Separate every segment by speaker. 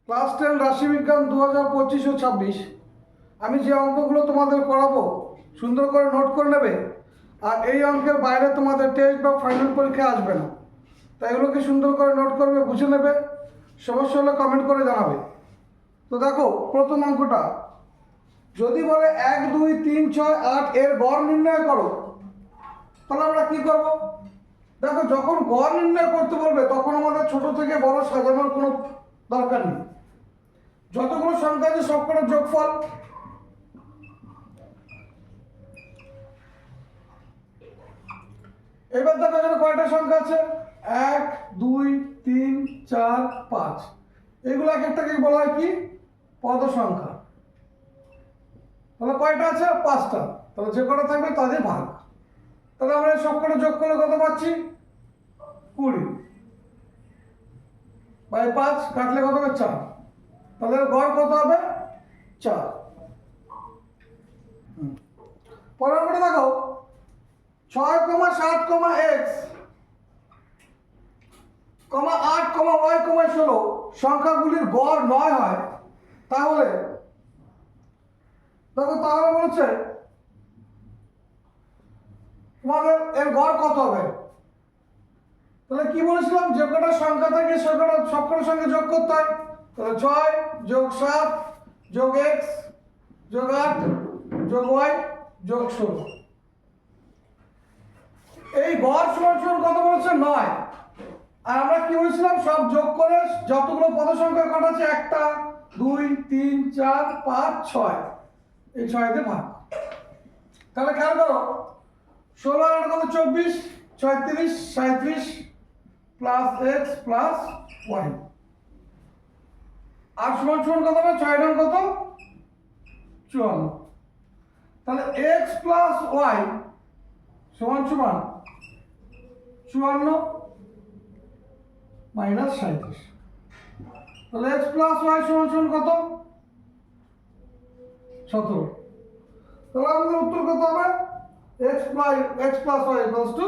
Speaker 1: Class 10 রাশিবিজ্ঞান 2025 ও 26 আমি যে অঙ্কগুলো তোমাদের করাবো সুন্দর করে নোট করে নেবে। আর এই অঙ্কের বাইরে তোমাদের টেস্ট বা ফাইনাল পরীক্ষা আসবে না, তাই এগুলোকে সুন্দর করে নোট করবে, বুঝে নেবে। সমস্যা হলে কমেন্ট করে জানাবে। তো দেখো, প্রথম অঙ্কটা যদি বলে 1 2 3 6 8 এর গড় নির্ণয় করো, তাহলে আমরা কি করব? দেখো, যখন গড় নির্ণয় করতে বলবে তখন আমাদের ছোট থেকে বড় সাজানোর কোনো দরকার নেই। যতগুলো সংখ্যা আছে সবকটার যোগফল। এবার দেখো এখানে কয়টা সংখ্যা আছে, 1 2 3 4 5। এগুলো এক একটাকে বলা হয় কি, পদ সংখ্যা। তাহলে কয়টা আছে, 5টা। তাহলে যে কটা থাকবে তাদের ভাগ। তাহলে আমরা সবকটা যোগ করলে কত পাচ্ছি, 20 বাই 5 কাটলে কত হবে, 4। তাহলে গড় কত হবে, 4। পরের অঙ্কটা দেখো, 6, 7, x, 8, y, 16 সংখ্যাগুলির গড় 9 হয়, তাহলে দেখো তাহলে বলছে তোমাদের এর গড় কত হবে। তাহলে কি বলেছিলাম, যে কটা সংখ্যা থাকে সবকটা সঙ্গে যোগ করতে হয়। তাহলে 6 যোগ 7 যোগ x যোগ 8 যোগ y যোগ 16, এই গড় সমান সমান কত বলেছে, 9। আর আমরা কি বলেছিলাম, সব যোগ করে যতগুলো পদ সংখ্যা কটা আছে, 1 2 3 4 5 6, এই 6 দিয়ে ভাগ। তাহলে খেয়াল করো, 16 আর কত, 24 36 37 প্লাস x প্লাস y। আর সমান সমান কত হবে, 6 রং কত, 54। তাহলে x প্লাস y সমান সমান 54 মাইনাস 37। তাহলে x প্লাস y সমান সমান কত, 17। তাহলে আমাদের উত্তর কত হবে, x plus y equals to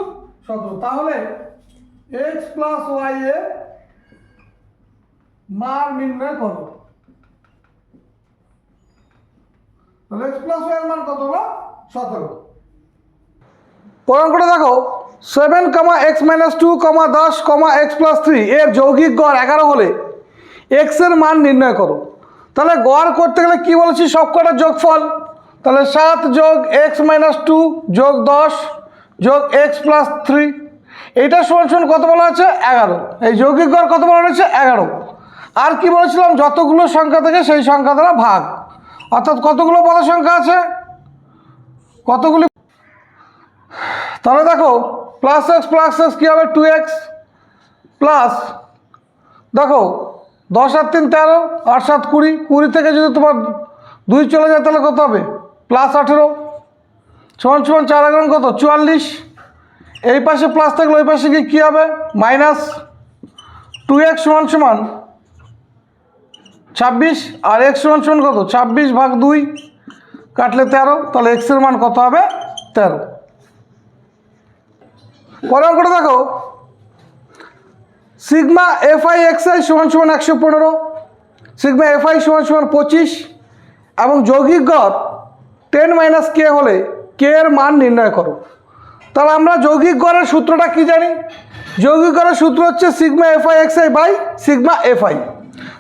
Speaker 1: 17। তাহলে x প্লাস y এর মান নির্ণয় করো। তাহলে x প্লাস y এর মান কত হলো, 17। পরের অঙ্কটা দেখো, 7, x মাইনাস 2, 10, x প্লাস 3 এর যৌগিক গড় 11 হলে x এর মান নির্ণয় করো। তাহলে গড় করতে গেলে কি বলেছি, সবকটার যোগফল। তাহলে 7 যোগ x মাইনাস 2 যোগ 10 যোগ x প্লাস 3, এইটা সমান সমান কত বলা আছে, 11। এই যৌগিক গড় কত বলা হয়েছে, 11। আর কি বলেছিলাম, যতগুলো সংখ্যা থেকে সেই সংখ্যা দ্বারা ভাগ, অর্থাৎ কতগুলো পদ সংখ্যা আছে, কতগুলি। তাহলে দেখো প্লাস এক্স কী হবে, 2x প্লাস, দেখো 10 আর 3 13, 8 7 20, 20 থেকে যদি তোমার 2 চলে যায় তাহলে কত হবে, প্লাস 18 সমান সমান 4 এগারো কত, 44। এই পাশে প্লাস থাকলে ওই পাশে গিয়ে কী হবে, মাইনাস 2x সমান সমান 26, আর x সমান সমান কত, 26 ভাগ 2 কাটলে 13। তাহলে x এর মান কত হবে, 13। পরের অঙ্কটা দেখো, সিগমা এফআই এক্সআই সমান সমান 115, সিগমা এফআই সমান সমান 25 এবং যৌগিক গড় 10 মাইনাস কে হলে কে এর মান নির্ণয় করো। তাহলে আমরা যৌগিক গড়ের সূত্রটা কি জানি, যৌগিক গড়ের সূত্র হচ্ছে sigma fi xi by sigma fi.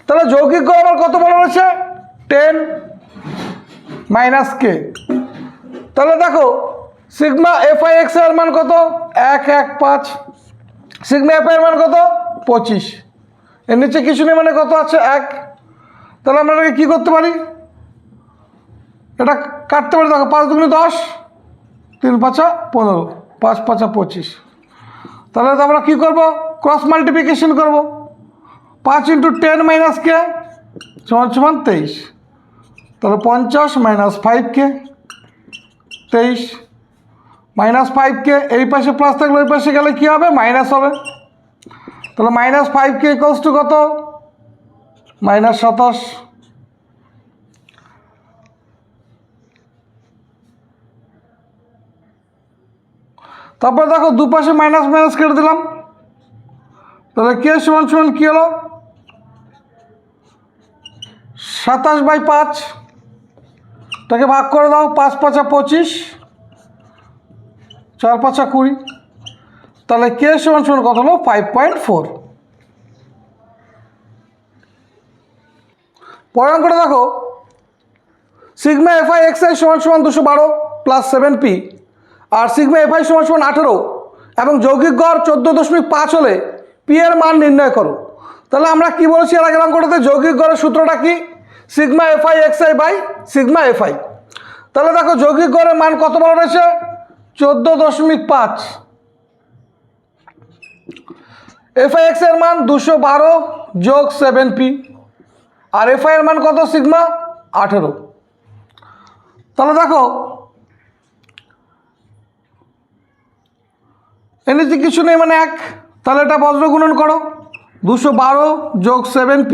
Speaker 1: তাহলে যৌগিক গড় আমার কত বলা রয়েছে, 10 মাইনাস কে। তাহলে দেখো সিগমা এফআই এক্সআই এর মান কত, 115, সিগমা এফআই এর মান কত, 25, এর নিচে কিছু নেই মানে কত আছে, 1। তাহলে আমরা এটাকে কী করতে পারি, এটা কাটতে পারি। দেখো 5 2 10, 3 5 15, 5 5 25। তাহলে তো আমরা কী করবো, ক্রস মাল্টিপ্লিকেশন করবো। 5 × 10 মাইনাস কে সমান সমান 23। তাহলে 50 মাইনাস 5 কে 23 মাইনাস 5 কে, এই পাশে প্লাস থাকলে ওই পাশে গেলে কী হবে, মাইনাস হবে। তাহলে মাইনাস 5 কে ইকুয়ালস টু কত, মাইনাস 27। তারপর দেখো দুপাশে মাইনাস মাইনাস কেটে দিলাম। তাহলে কে সমান সমান কী হলো, 27/5 তাকে ভাগ করে দাও, 5 5 25, 4 5 20, তাহলে কে সমান সমান কত হলো 5.4। পরের অঙ্কটা দেখো, সিগমা এফআই এক্সআই সমান সমান 212 প্লাস 7p আর সিগমা এফআই সমান সমান 18 এবং যৌগিক গড় 14.5 হলে পি এর মান নির্ণয় করো। তাহলে আমরা কি বলেছি এর আগের অঙ্কটাতে, যৌগিক গড়ের সূত্রটা কি, sigma fi xi by sigma fi. তাহলে দেখো যৌগিক গড়ের মান কত বলা রয়েছে 14.5, এফআই এক্স এর মান 212 যোগ 7p আর এফআই এর মান কত সিগমা 18। তাহলে দেখো এর নিচে কিছু নেই মানে 1, তাহলে এটা বজ্র গুণন করো, 212 যোগ 7p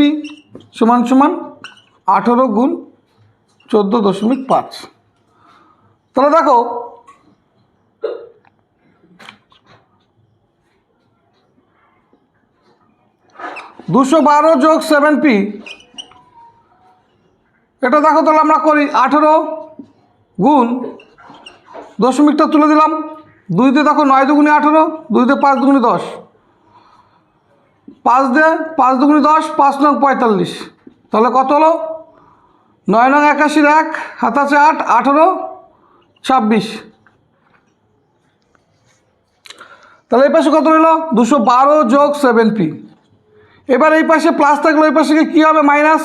Speaker 1: সমান সমান 18 গুণ 14.5। তাহলে দেখো দুশো 12 যোগ 7p, এটা দেখো তাহলে আমরা করি 18 গুণ দশমিকটা তুলে দিলাম, 2 দিয়ে দেখো 9 দুগুণে 18, 2 দিয়ে 5 দুগুণে 10, 5 দিয়ে 5 দুগুণে 10, 5 নং 45, তাহলে কত হলো 9 নং 81, 1 হাত আছে 8, 18 26, তাহলে এই পাশে কত হলো 212 যোগ 7p। এবার এই পাশে প্লাস থাকলে ওই পাশে কী হবে মাইনাস,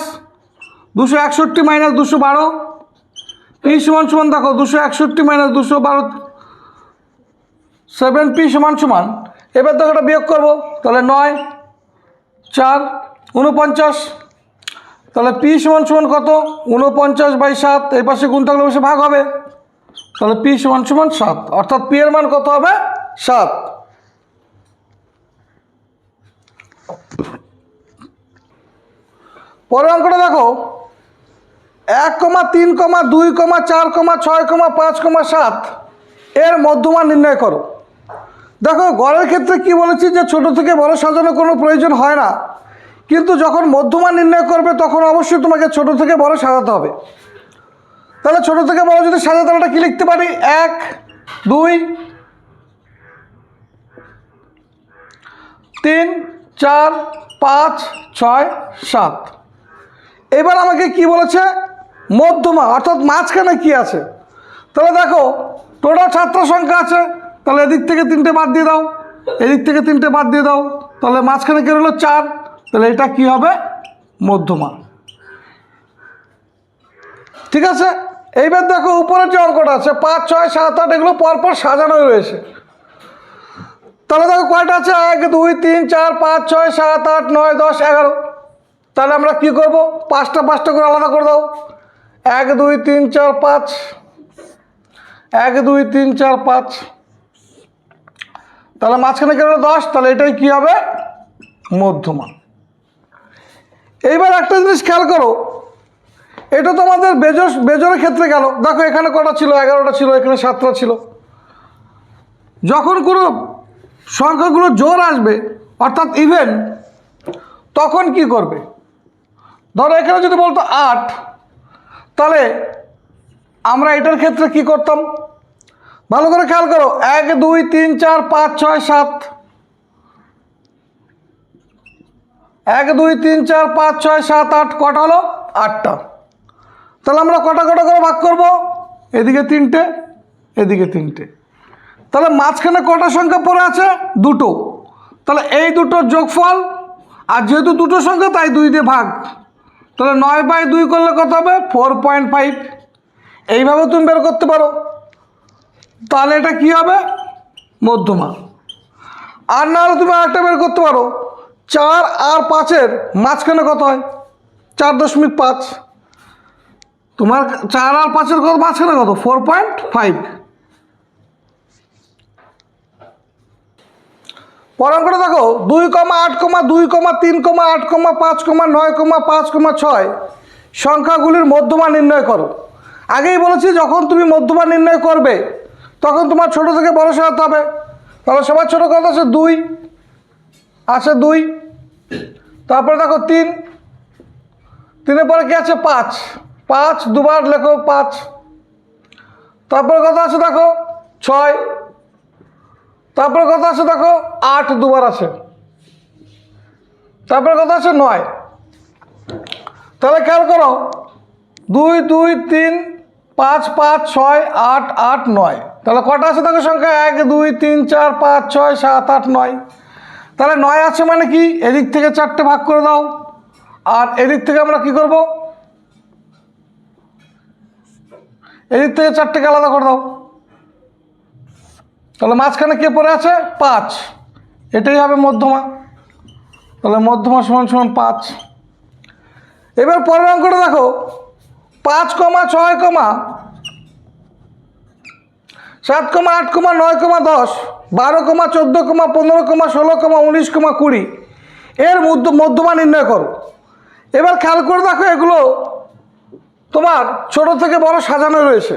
Speaker 1: 261 মাইনাস 212, পি সমান সমান দেখো 261 মাইনাস 212 7p সমান সমান, এবার দেখো এটা বিয়োগ করবো, তাহলে 9 4 49, তাহলে পি সমান সমান কত 49/7, এই পাশে গুণ থাকলে পাশে ভাগ হবে, তাহলে পি সমান সমান 7, অর্থাৎ পি এর মান কত হবে 7। পরের অঙ্কটা দেখো 1, 3, 2, 4, 6, 5, 7 এর মধ্যমান নির্ণয় করো। দেখো গড়ের ক্ষেত্রে কি বলেছি যে ছোট থেকে বড় সাজানোর কোনো প্রয়োজন হয় না, কিন্তু যখন মধ্যমান নির্ণয় করবে তখন অবশ্যই তোমাকে ছোট থেকে বড় সাজাতে হবে। তাহলে ছোট থেকে বড় যদি সাজাতে তাহলে এটা কি লিখতে পারি 1 2 3 4 5 6 7। এবার আমাকে কি বলেছে মধ্যমা, অর্থাৎ মাঝখানে কি আছে। তাহলে দেখো টোটাল ছাত্র সংখ্যা আছে, তাহলে এদিক থেকে 3টে বাদ দিয়ে দাও, এদিক থেকে 3টে বাদ দিয়ে দাও, তাহলে মাঝখানে কি হলো 4, তাহলে এটা কি হবে মধ্যমা। ঠিক আছে, এইবার দেখো উপরের যে অঙ্কটা আছে 5 6 7 8 এগুলো পরপর সাজানো রয়েছে। তাহলে দেখো কয়টা আছে 1 2 3 4 5 6 7 8 9 10 11, তাহলে আমরা কি করব 5টা 5টা করে আলাদা করে দাও, 1 2 3 4 5, 1 2 3 4 5, তাহলে মাঝখানে গেল 10, তাহলে এটাই কি হবে মধ্যমা। এইবার একটা জিনিস খেয়াল করো, এটা তো আমাদের বেজোরের ক্ষেত্রে গেল, দেখো এখানে কটা ছিল 11টা ছিল, এখানে 7টা ছিল। যখন কোনো সংখ্যাগুলো জোর আসবে অর্থাৎ ইভেন, তখন কি করবে, ধরো এখানে যদি বলতো 8, তাহলে আমরা এটার ক্ষেত্রে কি করতাম ভালো করে খেয়াল করো, 1 2 3 4 5 6 7, 1 2 3 4 5 6 7 8, কটা হলো 8টা। তাহলে আমরা কটা কটা করে ভাগ করব, এদিকে 3টে এদিকে 3টে, তাহলে মাঝখানে কটা সংখ্যা পড়ে আছে 2টো, তাহলে এই দুটোর যোগফল, আর যেহেতু দুটো সংখ্যা তাই 2 দিয়ে ভাগ, তাহলে 9/2 করলে কত হবে 4.5। এইভাবে তুমি বের করতে পারো, তাহলে এটা কি হবে মধ্যমা। আর না হলে তুমি আরেকটা বের করতে পারো, 4 আর 5-এর মাঝখানে কত হয় 4.5, তোমার 4 আর 5-এর কত মাঝখানে কত 4.5। পরের অঙ্কটা দেখো 2, 8, 2, 3, 8, 5, 9, 5, 6 সংখ্যাগুলির মধ্যমা নির্ণয় করো। আগেই বলেছি যখন তুমি মধ্যমা নির্ণয় করবে তখন তোমার ছোট থেকে বড় সাজাতে হবে। তাহলে সবার ছোট কত আছে 2 আছে, 2, তারপরে দেখো 3, তিনের পরে কি আছে 5, 5 দুবার লেখো 5। তারপরে কত আছে দেখো 6, তারপরে কত আছে দেখো 8 দুবার আছে, তারপরে কত আছে 9। তাহলে খেয়াল করো 2 2 3 5 5 6 8 8 9। তাহলে কটা আছে দেখো সংখ্যা 1 2 3 4 5 6 7 8 9। তাহলে 9 আছে মানে কি এদিক থেকে 4টে ভাগ করে দাও, আর এদিক থেকে আমরা কি করব, এদিক থেকে 4টেকে আলাদা করে দাও। তাহলে মাঝখানে কে পড়ে আছে 5, এটাই হবে মধ্যমা। তাহলে মধ্যমা সমান সমান 5। এবার পরের অঙ্কটা দেখো 5, 6, 7, 8, 9, 10, 12, 14, 15, 16, 19, 20 এর মধ্যমা নির্ণয় করো। এবার খেয়াল করে দেখো এগুলো তোমার ছোট থেকে বড় সাজানো রয়েছে।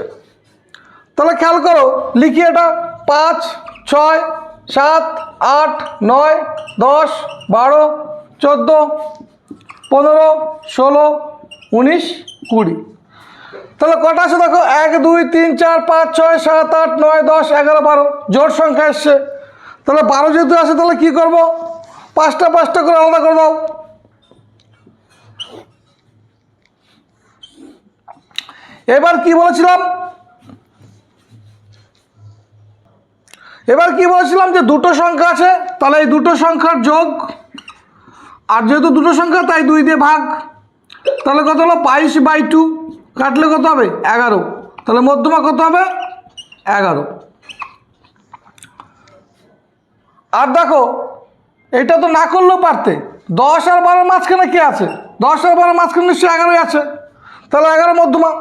Speaker 1: তাহলে খেয়াল করো লিখি এটা 5, 6, 7, 8, 9, 10, 12, 14, 15, 16, 19, 20। তাহলে কটা আছে দেখো 1 2 3 4 5 6 7 8 9 10 11 12 জোড় সংখ্যা এসছে। তাহলে 12 যেহেতু আছে তাহলে কি করব, 5টা 5টা করে আলাদা করে দাও। এবার কি বলেছিলাম, যে দুটো সংখ্যা আছে, তাহলে এই দুটো সংখ্যার যোগ, আর যেহেতু দুটো সংখ্যা তাই 2 দিয়ে ভাগ। তাহলে কত হলো 22/2, কাটলে কত হবে 11। তাহলে মধ্যমা কত হবে 11। আর দেখো এটা তো না করলেও পারতে, 10 আর 12 মাঝখানে কে আছে, 10 আর 12 মাঝখানে নিশ্চয়ই 11ই আছে। তাহলে 11 মধ্যমা।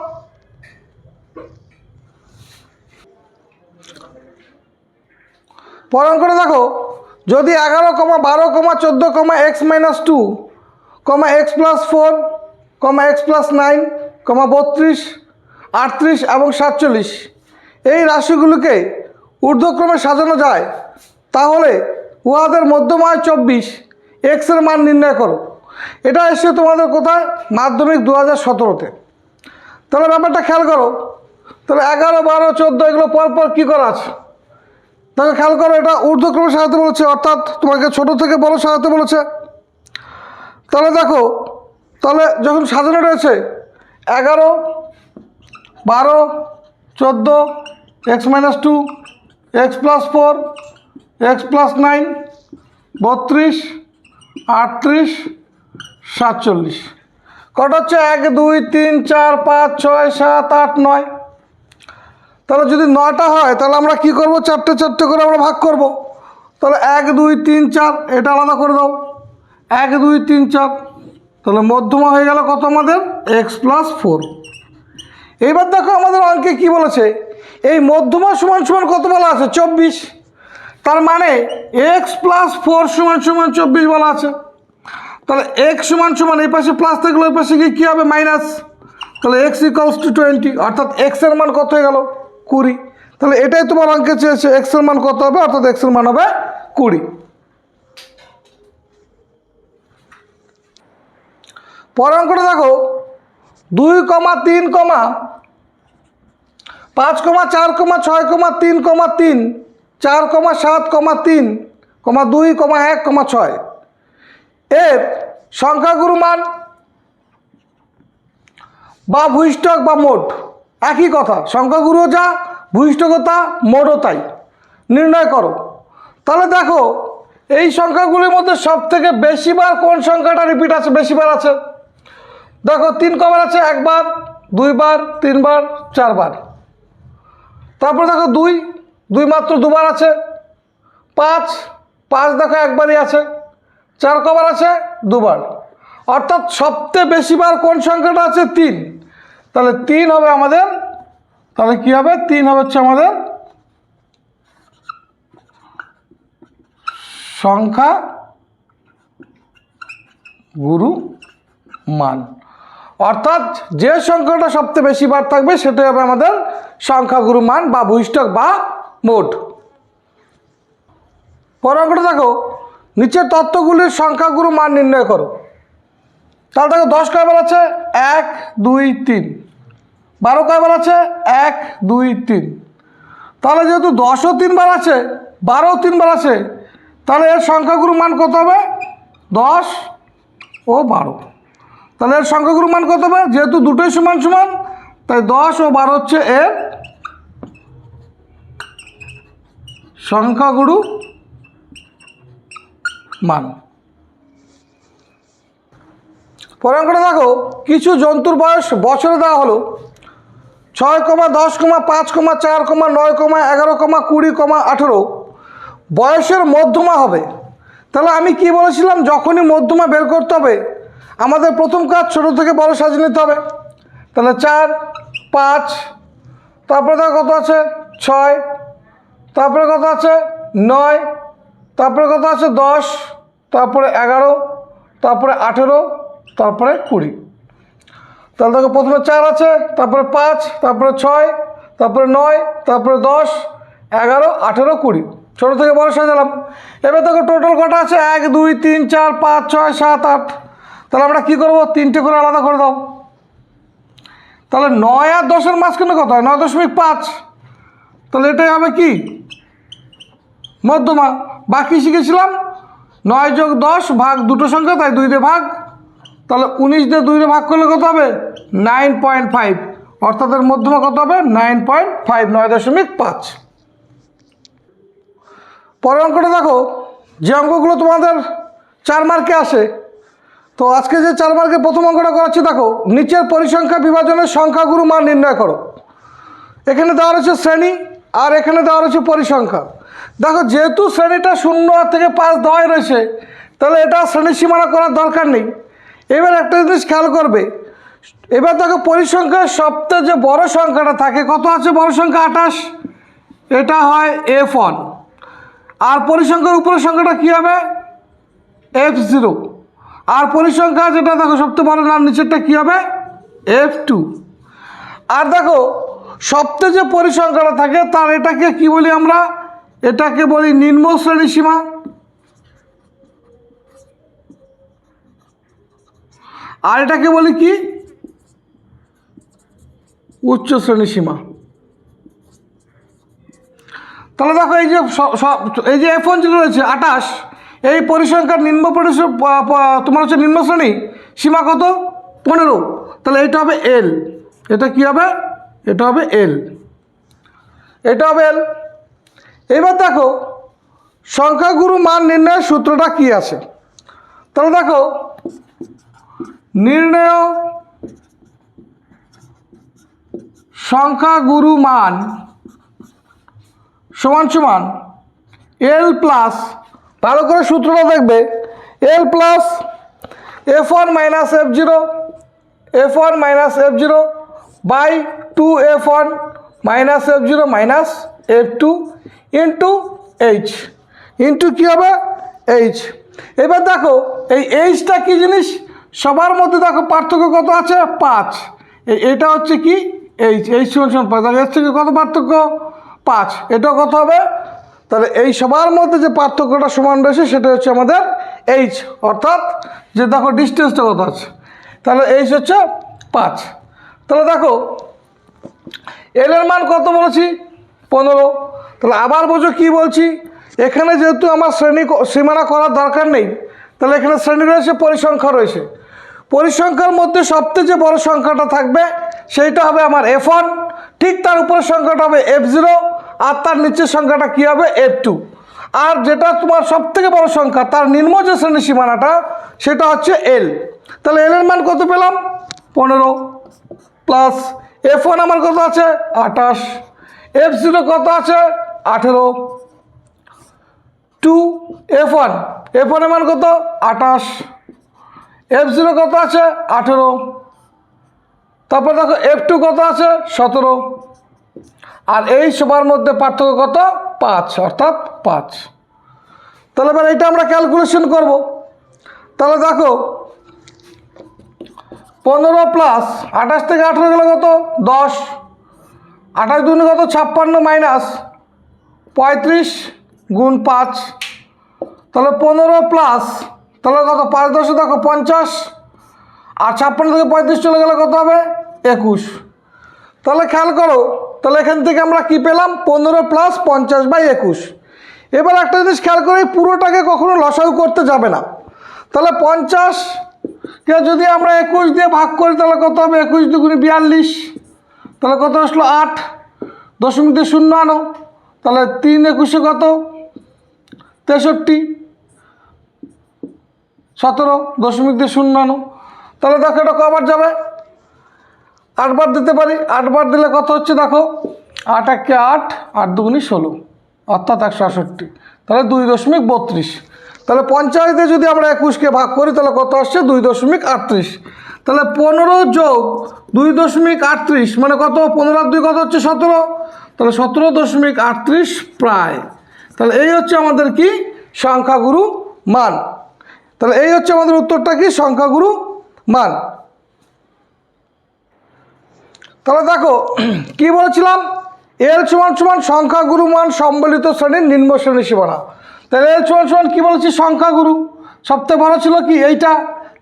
Speaker 1: পরের অঙ্কটা দেখো যদি 11, 12, 14, x - 2, x + 4, x + 9, 32, 38 এবং 47 এই রাশিগুলোকে ঊর্ধ্বক্রমে সাজানো যায়, তাহলে উহাদের মধ্যমা হয় 24, x এর মান নির্ণয় করো। এটা এসে তোমাদের কোথায় মাধ্যমিক 2017-তে। তাহলে ব্যাপারটা খেয়াল করো। তাহলে 11, 12, 14 এগুলো পরপর কী করা আছে, তাহলে খেয়াল করো এটা ঊর্ধ্বক্রমে সাজাতে বলেছে, অর্থাৎ তোমাকে ছোট থেকে বড় সাজাতে বলেছে। তাহলে দেখো তাহলে যখন সাজানো রয়েছে 11, 12, 14, x - 2, x + 4, x + 9, 32, 38, 47 কটা হচ্ছে 1 2 3 4 5 6 7 8 9। তাহলে যদি 9টা হয় তাহলে আমরা কি করব, 4টে 4টে করে আমরা ভাগ করব। তাহলে 1 2 3 4 এটা আলাদা করে দাও, 1 2 3 4। তাহলে মধ্যমা হয়ে গেল কত আমাদের x + 4। এইবার দেখো আমাদের অঙ্কে কি বলেছে, এই মধ্যমা সমান সমান কত বলা আছে 24। তার মানে x + 4 সমান 24 বলা আছে। তাহলে x সমান এই পাশে প্লাস থাকলে ওই পাশে কী হবে মাইনাস। তাহলে x = 20, অর্থাৎ x এর মান কত হয়ে গেল 20। তাহলে এটাই তোমার অঙ্কে চেয়েছে, x এর মান কত হবে, অর্থাৎ x এর মান হবে 20। পরের অঙ্কটা দেখো 2, 3, 5, 4, 6, 3, 3, 4, 7, 3, 2, 1, 6 এর সংখ্যাগুরু মান বা ভূইষ্ঠক বা মোট একই কথা, সংখ্যাগুরুও যা ভূইষ্ঠকও তা মোটও তাই, নির্ণয় করো। তাহলে দেখো এই সংখ্যাগুলির মধ্যে সবথেকে বেশিবার কোন সংখ্যাটা রিপিট আছে, বেশিবার আছে। দেখো 3 কবার আছে, 1 বার, 2 বার, 3 বার, 4 বার। তারপরে দেখো 2 মাত্র 2 বার আছে। 5 দেখো একবারই আছে। 4 কবার আছে 2 বার। অর্থাৎ সবচেয়ে বেশিবার কোন সংখ্যাটা আছে 3। তাহলে 3 হবে আমাদের, তাহলে কি হবে 3 হবে হচ্ছে আমাদের সংখ্যা গুরু মান। অর্থাৎ যে সংখ্যাটা সবচেয়ে বেশি বার থাকবে সেটাই হবে আমাদের সংখ্যাগুরু মান বা ভূইষ্ঠক বা মোট। পরের অঙ্কটা দেখো নিচের তথ্যগুলির সংখ্যাগুরু মান নির্ণয় করো। তাহলে দেখো 10 কয়বার আছে 1 2 3, 12 কয়বার আছে 1 2 3। তাহলে যেহেতু 10ও 3বার আছে 12ও 3বার আছে, তাহলে এর সংখ্যাগুরু মান কত হবে 10 ও 12। তাহলে এর সংখ্যাগুরু মান কত হবে, যেহেতু দুটোই সমান সমান তাই 10 ও 12 হচ্ছে এর সংখ্যাগুরু মান। পরের অঙ্কটা দেখো, কিছু জন্তুর বয়স বছরে দেওয়া হলো 6, 10, 5, 4, 9, 11, 20, 18 বয়সের মধ্যমা হবে। তাহলে আমি কি বলেছিলাম, যখনই মধ্যমা বের করতে হবে আমাদের প্রথম কাজ ছোট থেকে বড় সাজিয়ে নিতে হবে। তাহলে 4, 5, তারপরে দেখো কত আছে 6, তারপরে কত আছে 9, তারপরে কত আছে 10, তারপরে 11, তারপরে 18, তারপরে 20। তাহলে দেখো প্রথমে 4 আছে, তারপরে 5, তারপরে 6, তারপরে 9, তারপরে 10, 11, 18, 20, ছোটো থেকে বড় সাজালাম। এবার দেখো টোটাল কটা আছে 1 2 3 4 5 6 7 8। তাহলে আমরা কী করবো, 3টে করে আলাদা করে দাও। তাহলে 9 আর 10-এর মাঝখানে কত হয় 9.5। তাহলে এটাই হবে কি মধ্যমা। বাকি শিখেছিলাম 9 যোগ 10 ভাগ দুটো সংখ্যা, তাই 2 দিয়ে ভাগ। তাহলে 19 দিয়ে 2 দিয়ে ভাগ করলে কত হবে 9.5, অর্থাৎ এর মধ্যমা কত হবে 9.5, 9.5। পরের অঙ্কটা দেখো, যে অঙ্কগুলো তোমাদের 4 মার্কে আসে, তো আজকে যে 4 মার্কের প্রথম অঙ্কটা করাচ্ছি দেখো, নিচের পরিসংখ্যা বিভাজনের সংখ্যাগুরু মান নির্ণয় করো। এখানে দেওয়া রয়েছে শ্রেণী আর এখানে দেওয়া রয়েছে পরিসংখ্যা। দেখো যেহেতু শ্রেণীটা 0 থেকে 5 দেওয়াই রয়েছে, তাহলে এটা শ্রেণী সীমানা করার দরকার নেই। এবার একটা জিনিস খেয়াল করবে, এবার দেখো পরিসংখ্যার সবচেয়ে যে বড় সংখ্যাটা থাকে, কত আছে বড় সংখ্যা 28, এটা হয় F1। আর পরিসংখ্যার উপরের সংখ্যাটা কী হবে F0। আর পরিসংখ্যা যেটা দেখো সবচেয়ে বড় নাম নিচেরটা কী হবে F2। আর দেখো সবচেয়ে যে পরিসংখ্যাটা থাকে তার এটাকে কি বলি আমরা, এটাকে বলি নিম্ন শ্রেণী সীমা। আর এটাকে বলি কি উচ্চ শ্রেণী সীমা। তাহলে দেখো এই যে F1 যেটা রয়েছে 28, এই পরিসংখ্যার তোমার হচ্ছে নিম্ন শ্রেণী সীমা কত 15। তাহলে এটা হবে L, এটা কি হবে, এটা হবে L, এটা হবে L। এবার দেখো সংখ্যাগুরু মান নির্ণয়ের সূত্রটা কি আছে। তাহলে দেখো নির্ণয় সংখ্যাগুরু মান সমান সমান L প্লাস, ভালো করে সূত্রটা দেখবে, L plus F1 minus F0, F1 minus F0 by 2F1 minus F0 minus F2 into H, into কী হবে H। এবার দেখো এই Hটা কী জিনিস, সবার মধ্যে দেখো পার্থক্য কত আছে 5, এটা হচ্ছে কি H সমান 5, তাহলে এর থেকে কত পার্থক্য 5, এটাও কত হবে। তাহলে এই সবার মধ্যে যে পার্থক্যটা সমান রয়েছে সেটা হচ্ছে আমাদের H, অর্থাৎ যে দেখো ডিস্টেন্সটা কত আছে, তাহলে H হচ্ছে 5। তাহলে দেখো L এর মান কত বলেছি 15। তাহলে আবার বোঝো কি বলছি, এখানে যেহেতু আমার শ্রেণী সীমানা করার দরকার নেই, তাহলে এখানে শ্রেণী রয়েছে পরিসংখ্যা রয়েছে, পরিসংখ্যার মধ্যে সবচেয়ে যে বড় সংখ্যাটা থাকবে সেইটা হবে আমার F1, ঠিক তার উপরের সংখ্যাটা হবে F0, আর তার নিচের সংখ্যাটা কী হবে F2। আর যেটা তোমার সবথেকে বড় সংখ্যা তার নিম্ন যে শ্রেণী সীমানাটা সেটা হচ্ছে L। তাহলে L এর মান কত পেলাম 15 প্লাস F1 আমার কত আছে 28, F0 কত আছে 18, 2F1, F1 এর মান কত 28, F0 কত আছে 18, তারপর দেখো F2 কত আছে 17, আর এই সবার মধ্যে পার্থক্য কত 5, অর্থাৎ 5। তাহলে এবার এটা আমরা ক্যালকুলেশন করব। তাহলে দেখো 15 প্লাস 28 থেকে 18 গেলে কত 10, 28 দুগুণে কত 56 মাইনাস 35 গুণ 5, তাহলে 15 প্লাস তাহলে কত 5 10 দেখো 50, আর 56 থেকে 35 চলে গেলে কত হবে 21। তাহলে খেয়াল করো, তাহলে এখান থেকে আমরা কি পেলাম 15 প্লাস 50/21। এবার একটা জিনিস খেয়াল করি, পুরোটাকে কখনো লসাগু করতে যাবে না। তাহলে 50কে যদি আমরা 21 দিয়ে ভাগ করি তাহলে কত হবে 21 দুগুণে 42, তাহলে কত আসলো 8, দশমিক দিয়ে 0 আনো, তাহলে 3 21 কত 63, 17, দশমিক দিয়ে 0 আনো, তাহলে দেখো এটা কবার যাবে 8 বার দিতে পারি। 8 বার দিলে কত হচ্ছে দেখো 8 1 8, 8 দুগুণে 16, অর্থাৎ 168, তাহলে 2.32। তাহলে 50 দিয়ে যদি আমরা 21কে ভাগ করি তাহলে কত আসছে 2.38। তাহলে 15 যোগ 2.38 মানে কত 15 আর 2 কত হচ্ছে 17, তাহলে 17.38 প্রায়। তাহলে এই হচ্ছে আমাদের কি সংখ্যাগুরু মান। তাহলে এই হচ্ছে আমাদের উত্তরটা কি সংখ্যাগুরু মান। তাহলে দেখো কি বলেছিলাম, এল সমান সমান সংখ্যাগুরু মান সম্বলিত শ্রেণীর নিম্ন শ্রেণী সীমানা। তাহলে এল সমান সমান কী বলেছি সংখ্যাগুরু, সবথেকে বড় ছিল কি এইটা,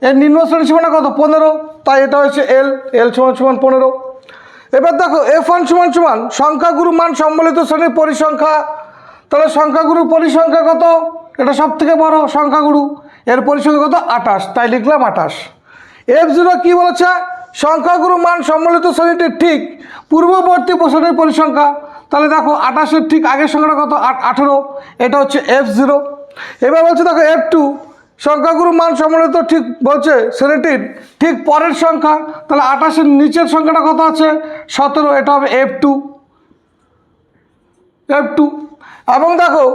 Speaker 1: এর নিম্ন শ্রেণী সীমানা কত 15, তাই এটা হচ্ছে এল, এল সমান সমান 15। এবার দেখো F1 সমান সমান সংখ্যাগুরু মান সম্বলিত শ্রেণীর পরিসংখ্যা। তাহলে সংখ্যাগুরুর পরিসংখ্যা কত, এটা সবথেকে বড় সংখ্যাগুরু, এর পরিসংখ্যা কত 28, তাই লিখলাম 28। F0 কি বলেছে, সংখ্যাগুরু মান সম্বলিত শ্রেণীটির ঠিক পূর্ববর্তী শ্রেণীর পরিসংখ্যা। তাহলে দেখো 28-এর ঠিক আগের সংখ্যাটা কত 18, এটা হচ্ছে F0। এবার বলছে দেখো F2 সংখ্যাগুরু মান সম্বলিত ঠিক বলছে শ্রেণীটির ঠিক পরের সংখ্যা। তাহলে 28-এর নিচের সংখ্যাটা কত আছে 17, এটা হবে F2। এবং দেখো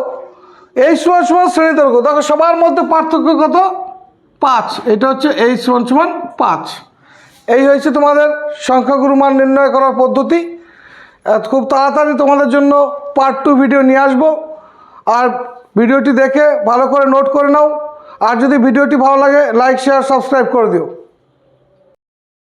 Speaker 1: এই সমান সমান শ্রেণী দৈর্ঘ্য, দেখো সবার মধ্যে পার্থক্য কত 5, এটা হচ্ছে এই সমান সমান 5। এই হয়েছে তোমাদের সংখ্যাগুরু মান নির্ণয় করার পদ্ধতি। খুব তাড়াতাড়ি তোমাদের জন্য পার্ট 2 ভিডিও নিয়ে আসবো, আর ভিডিওটি দেখে ভালো করে নোট করে নাও। আর যদি ভিডিওটি ভালো লাগে লাইক শেয়ার সাবস্ক্রাইব করে দিও।